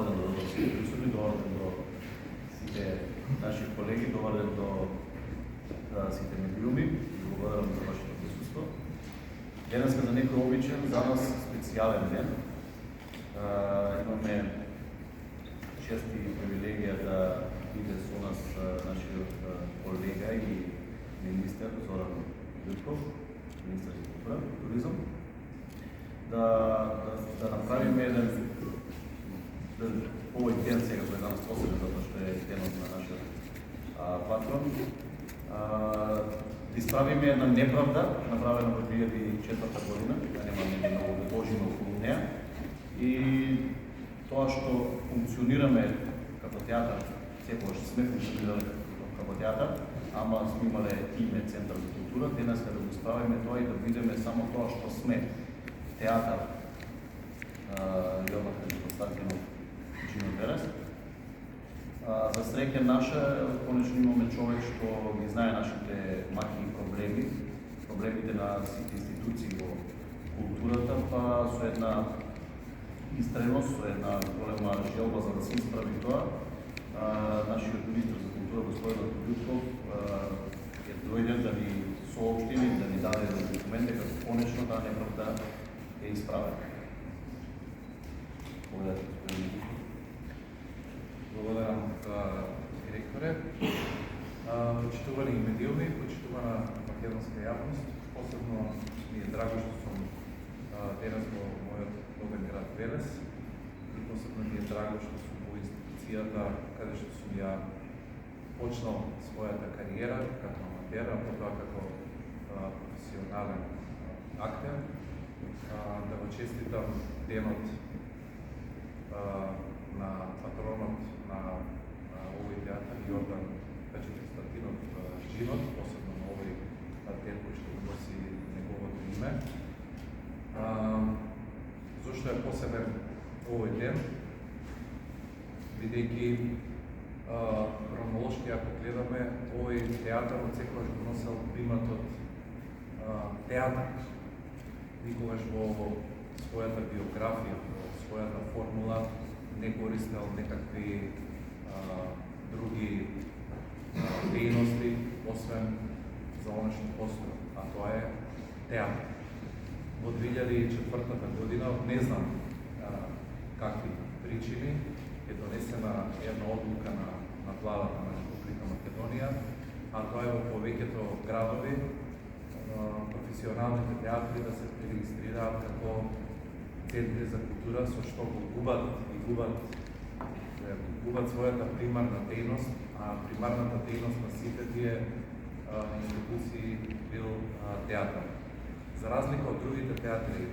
Добър ден до всички присутни, добър ден до сите наши колеги, добър ден до сите медиуми. Благодарам за вашето присъство. Денес за некој обичен, за нас специјален ден. Имаме чест и привилегија да биде со нас нашиот колега и министер Зоран Јутков, министер за култура и туризам. Да направиме еден овој ден сега кој е данас посебен, затоа што е денот на нашиот патрон. Да исправиме една неправда, направена во 2004 година, да немаме многу да дожиме околу неа. И тоа што функционираме како театар, секогаш сме функционирале како театар, ама сме имале име Центар за култура, денес да го исправиме тоа и да видиме само тоа што сме театар. Јовна Константинов Джино Терес. За среќа наша, конечно имаме човек што ги знае нашите маки и проблеми, проблемите на сите институции во културата, па со една истреност, со една голема желба за да се исправи тоа, нашиот министр за култура, господин Јутков, е дојден да ни соопшти, да ни даде документ дека конечно таа неправда е исправена. Благодарам, директоре. Почитувани медиуми, почитувана македонска јавност, посебно ми е драго што сум денес во мојот роден град Велес и посебно ми е драго што сум во институцијата каде што сум ја почнал својата кариера како аматер, а потоа како професионален актер. Да го честитам денот на патронот на овој театар Јордан Константинов Джинот, посебно на овој ден кој што носи неговото име. Зошто е посебен овој ден? Бидејќи хронолошки ако гледаме, овој театар од секогаш го носел приматот театар. Никогаш во својата биографија, во својата формула не користел некакви други дејности, освен за оно што постои, а тоа е театар. Во 2004 година, не знам какви причини, е донесена една одлука на владата на Република Македонија, а тоа е во повеќето градови професионалните театри да се регистрираат како центри за култура, со што го губат својата примарна дејност, а примарната дејност на сите тие институции бил театар. За разлика од другите театри